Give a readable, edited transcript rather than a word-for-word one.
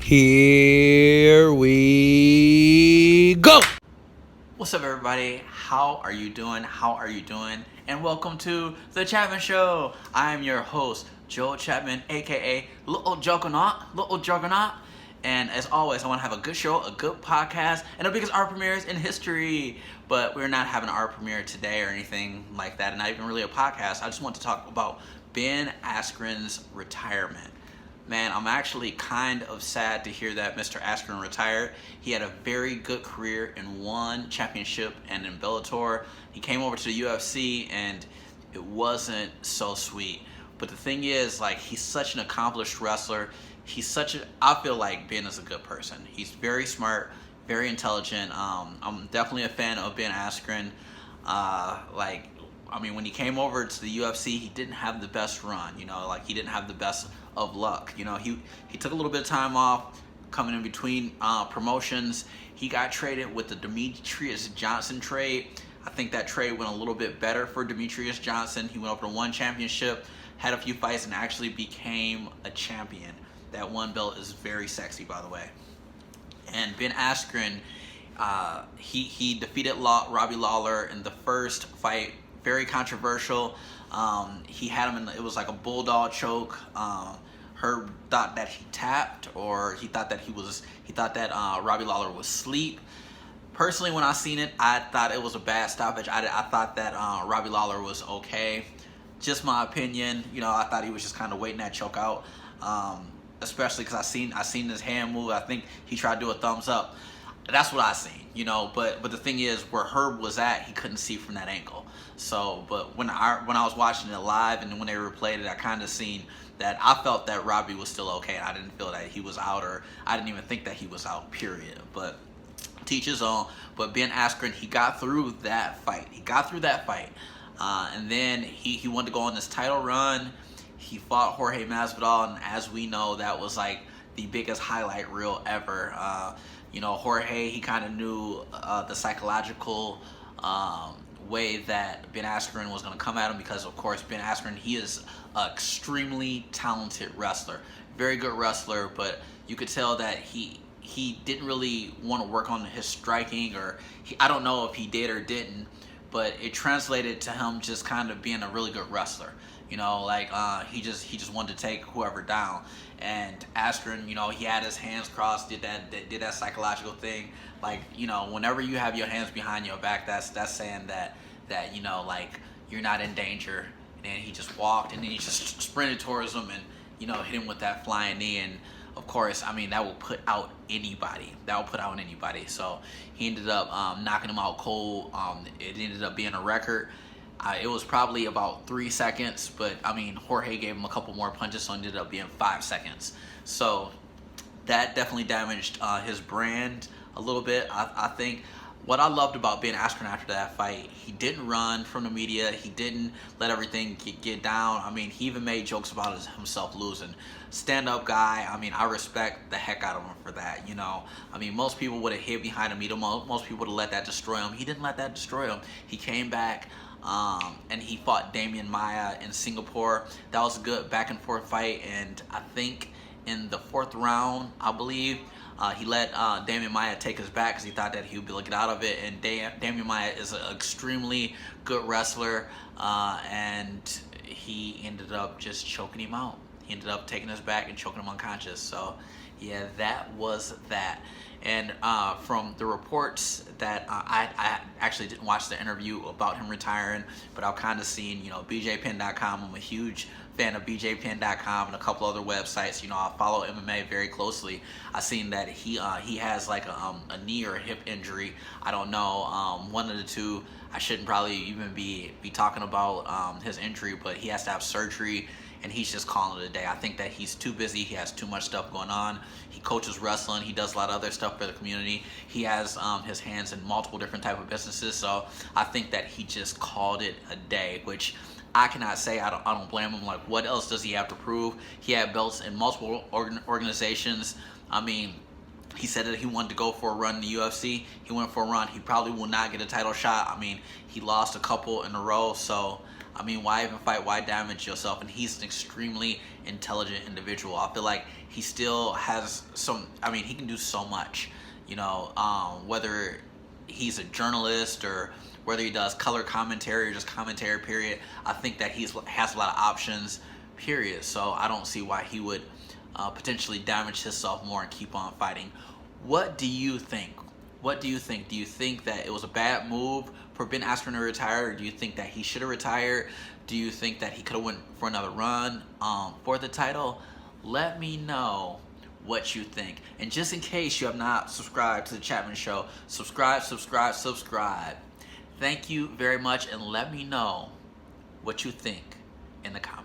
Here we go. What's up, everybody? How are you doing? And welcome to the Chapman Show. I am your host, Joe Chapman, aka Little Juggernaut. And as always, I want to have a good show, a good podcast, and the biggest art premieres in history. But we're not having an art premiere today or anything like that, and not even really a podcast. I just want to talk about Ben Askren's retirement. Man, I'm actually kind of sad to hear that Mr. Askren retired. He had a very good career in one championship and in Bellator. He came over to the UFC and it wasn't so sweet. But the thing is, like, he's such an accomplished wrestler. I feel like Ben is a good person. He's very smart, very intelligent. I'm definitely a fan of Ben Askren. When he came over to the UFC, he didn't have the best run, he didn't have the best of luck. He took a little bit of time off coming in between promotions. He got traded with the Demetrius Johnson trade. I think that trade went a little bit better for Demetrius Johnson. He went over to one championship, had a few fights, and actually became a champion. That one belt is very sexy, by the way. And Ben Askren, he defeated Robbie Lawler in the first fight. Very controversial. He had him it was like a bulldog choke. Herb thought that he tapped, or he thought that Robbie Lawler was asleep. Personally, when I seen it, I thought it was a bad stoppage. I thought that Robbie Lawler was okay. Just my opinion. I thought he was just kind of waiting that choke out. Especially because I seen his hand move. I think he tried to do a thumbs up. That's what I seen, But the thing is, where Herb was at, he couldn't see from that angle. So, but when I was watching it live and when they replayed it, I kind of seen that I felt that Robbie was still okay. I didn't feel that he was out, or I didn't even think that he was out. Period. But teach his own. But Ben Askren, he got through that fight. And then he wanted to go on this title run. He fought Jorge Masvidal, and as we know, that was like the biggest highlight reel ever. Jorge, he kind of knew the psychological way that Ben Askren was going to come at him, because, of course, Ben Askren, he is an extremely talented wrestler. Very good wrestler, but you could tell that he didn't really want to work on his striking, or I don't know if he did or didn't, but it translated to him just kind of being a really good wrestler. He just wanted to take whoever down. And Askren, he had his hands crossed, did that psychological thing. Whenever you have your hands behind your back, that's saying that you're not in danger. And then he just walked, and then he just sprinted towards him and hit him with that flying knee. And of course, that will put out anybody. So he ended up knocking him out cold. It ended up being a record. It was probably about 3 seconds, but Jorge gave him a couple more punches, so it ended up being 5 seconds. So that definitely damaged his brand a little bit. I think what I loved about Ben Askren after that fight, he didn't run from the media. He didn't let everything get down. He even made jokes about himself losing. Stand-up guy. I respect the heck out of him for that. Most people would have hid behind him. Most people would have let that destroy him. He didn't let that destroy him. He came back. And he fought Damian Maia in Singapore. That was a good back and forth fight, and I think in the fourth round, I believe, he let Damian Maia take his back because he thought that he would be able to get out of it. And Damian Maia is an extremely good wrestler, and he ended up just choking him out. He ended up taking his back and choking him unconscious. So yeah, that was that. And from the reports that I actually didn't watch the interview about him retiring, but I've kind of seen, BJPenn.com. I'm a huge fan of BJPenn.com and a couple other websites. I follow MMA very closely. I seen that he has like a knee or a hip injury. I don't know, one of the two. I shouldn't probably even be talking about his injury, but he has to have surgery, and he's just calling it a day. I think that he's too busy. He has too much stuff going on. He coaches wrestling. He does a lot of other stuff for the community. He has his hands in multiple different type of businesses. So I think that he just called it a day, which I cannot say. I don't blame him. Like, what else does he have to prove? He had belts in multiple organizations. He said that he wanted to go for a run in the UFC. He went for a run. He probably will not get a title shot. He lost a couple in a row. So, I mean, why even fight? Why damage yourself? And he's an extremely intelligent individual. I feel like he still has some, I mean, he can do so much, you know, whether he's a journalist or whether he does color commentary or just commentary, period. I think that he has a lot of options, period. So I don't see why he would potentially damage himself more and keep on fighting. What do you think? What do you think? Do you think that it was a bad move for Ben Askren to retire, or do you think that he should have retired? Do you think that he could have went for another run for the title? Let me know what you think. And just in case you have not subscribed to the Chapman Show, subscribe. Thank you very much, and let me know what you think in the comments.